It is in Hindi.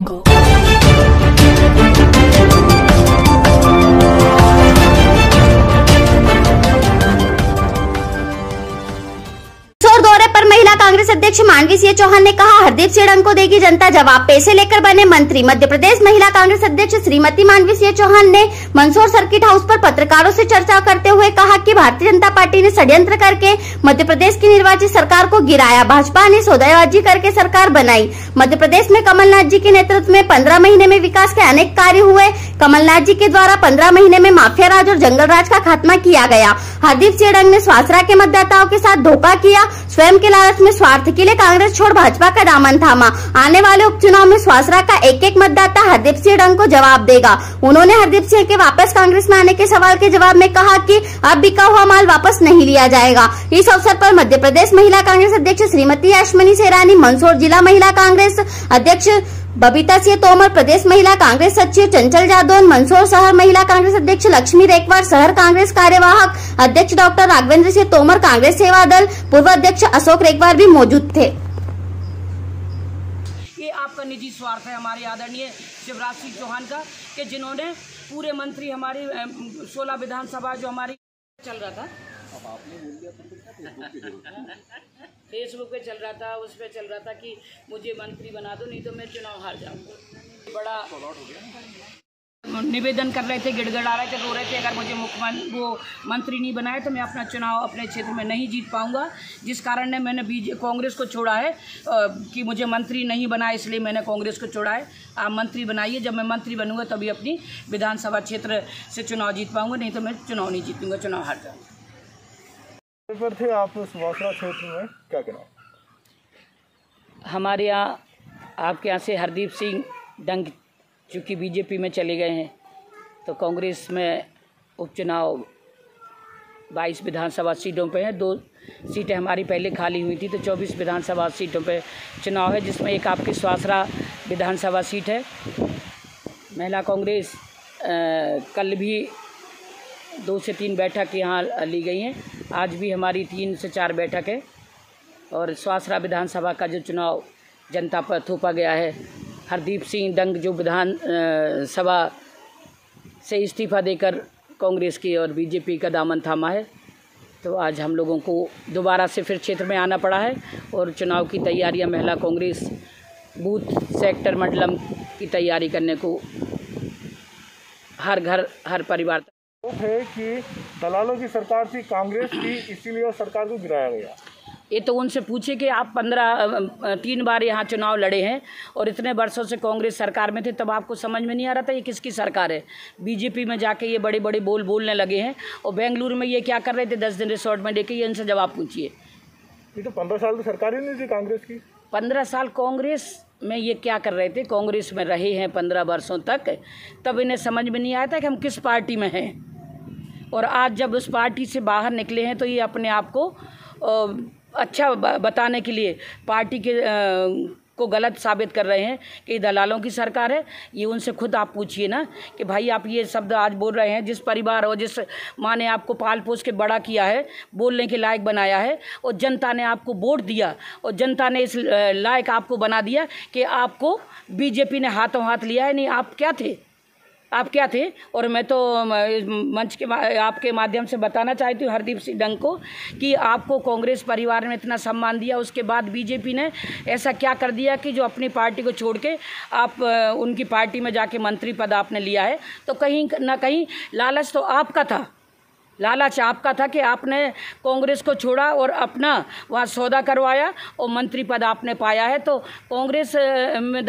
Go. दौरे पर महिला कांग्रेस अध्यक्ष मानवी सिंह चौहान ने कहा, हरदीप सिंह डंग को देगी जनता जवाब, पैसे लेकर बने मंत्री। मध्य प्रदेश महिला कांग्रेस अध्यक्ष श्रीमती मानवी सिंह चौहान ने मंदसौर सर्किट हाउस पर पत्रकारों से चर्चा करते हुए कहा कि भारतीय जनता पार्टी ने षड्यंत्र करके मध्य प्रदेश की निर्वाचित सरकार को गिराया। भाजपा ने सौदेबाजी करके सरकार बनाई। मध्य प्रदेश में कमलनाथ जी के नेतृत्व में 15 महीने में विकास के अनेक कार्य हुए। कमलनाथ जी के द्वारा 15 महीने में माफिया राज और जंगल राज का खात्मा किया गया। हरदीप सिंह डंग ने स्वासरा के मतदाताओं के साथ धोखा किया। स्वयं के लालच में स्वार्थ के लिए कांग्रेस छोड़ भाजपा का दामन थामा। आने वाले उपचुनाव में स्वासरा का एक एक मतदाता हरदीप सिंह डंग को जवाब देगा। उन्होंने हरदीप सिंह के वापस कांग्रेस में आने के सवाल के जवाब में कहा कि अब बिका हुआ माल वापस नहीं लिया जाएगा। इस अवसर पर मध्य प्रदेश महिला कांग्रेस अध्यक्ष श्रीमती याशमनी सेरानी, मंदसौर जिला महिला कांग्रेस अध्यक्ष बबीता सिंह तोमर, प्रदेश महिला कांग्रेस सचिव चंचल जादौन, मंदसौर शहर महिला कांग्रेस अध्यक्ष लक्ष्मी रेकवार, शहर कांग्रेस कार्यवाहक अध्यक्ष डॉक्टर राघवेंद्र सिंह तोमर, कांग्रेस सेवा दल पूर्व अध्यक्ष अशोक रेकवार भी मौजूद थे। ये आपका निजी स्वार्थ है हमारे आदरणीय शिवराज सिंह चौहान का, कि जिन्होंने पूरे मंत्री हमारी 16 विधानसभा जो हमारी चल रहा था, फेसबुक पे चल रहा था, उस पे चल रहा था कि मुझे मंत्री बना दो नहीं तो मैं चुनाव हार जाऊंगा। बड़ा निवेदन कर रहे थे, गिड़गिड़ा रहे थे, रो रहे थे, अगर मुझे वो मंत्री नहीं बनाए तो मैं अपना चुनाव अपने क्षेत्र में नहीं जीत पाऊंगा। जिस कारण ने मैंने कांग्रेस को छोड़ा है कि मुझे मंत्री नहीं बनाए, इसलिए मैंने कांग्रेस को छोड़ा है। आप मंत्री बनाइए, जब मैं मंत्री बनूंगा तभी अपनी विधानसभा क्षेत्र से चुनाव जीत पाऊंगा, नहीं तो मैं चुनाव नहीं जीतूंगा, चुनाव हार जाऊँगा। पर थे आप स्वासरा क्षेत्र में, क्या कहना? हमारे यहाँ आपके यहाँ से हरदीप सिंह डंग चूँकि बीजेपी में चले गए हैं, तो कांग्रेस में उपचुनाव 22 विधानसभा सीटों पे हैं। 2 सीटें हमारी पहले खाली हुई थी, तो 24 विधानसभा सीटों पे चुनाव है, जिसमें एक आपकी स्वासरा विधानसभा सीट है। महिला कांग्रेस कल भी 2 से 3 बैठक यहाँ ली गई हैं। आज भी हमारी 3 से 4 बैठक है। और स्वासरा विधानसभा का जो चुनाव जनता पर थोपा गया है, हरदीप सिंह डंग जो विधान सभा से इस्तीफा देकर कांग्रेस की और बीजेपी का दामन थामा है, तो आज हम लोगों को दोबारा से फिर क्षेत्र में आना पड़ा है और चुनाव की तैयारियां महिला कांग्रेस बूथ सेक्टर मंडलम की तैयारी करने को हर घर हर परिवार है कि दलालों की सरकार थी कांग्रेस की, इसीलिए सरकार को गिराया गया। ये तो उनसे पूछे कि आप 3 बार यहाँ चुनाव लड़े हैं और इतने वर्षों से कांग्रेस सरकार में थे, तब आपको समझ में नहीं आ रहा था ये किसकी सरकार है। बीजेपी में जाके ये बड़े बड़े बोलने लगे हैं और बेंगलुरु में ये क्या कर रहे थे 10 दिन रिसोर्ट में लेके, ये इनसे जवाब पूछिए। ये तो 15 साल तो सरकार ही नहीं थी कांग्रेस की। 15 साल कांग्रेस में ये क्या कर रहे थे? कांग्रेस में रहे हैं 15 वर्षों तक, तब इन्हें समझ में नहीं आया था कि हम किस पार्टी में हैं। और आज जब उस पार्टी से बाहर निकले हैं तो ये अपने आप को अच्छा बताने के लिए पार्टी के को गलत साबित कर रहे हैं कि दलालों की सरकार है। ये उनसे खुद आप पूछिए ना कि भाई आप ये शब्द आज बोल रहे हैं, जिस परिवार और जिस माँ ने आपको पाल पोस के बड़ा किया है, बोलने के लायक बनाया है, और जनता ने आपको वोट दिया और जनता ने इस लायक आपको बना दिया कि आपको बीजेपी ने हाथों हाथ लिया है। नहीं, आप क्या थे? आप क्या थे? और मैं तो मंच के आपके माध्यम से बताना चाहती हूँ हरदीप सिंह डंग को कि आपको कांग्रेस परिवार ने इतना सम्मान दिया, उसके बाद बीजेपी ने ऐसा क्या कर दिया कि जो अपनी पार्टी को छोड़ के आप उनकी पार्टी में जाके मंत्री पद आपने लिया है। तो कहीं ना कहीं लालच तो आपका था, लालच आपका था कि आपने कांग्रेस को छोड़ा और अपना वहाँ सौदा करवाया और मंत्री पद आपने पाया है। तो कांग्रेस में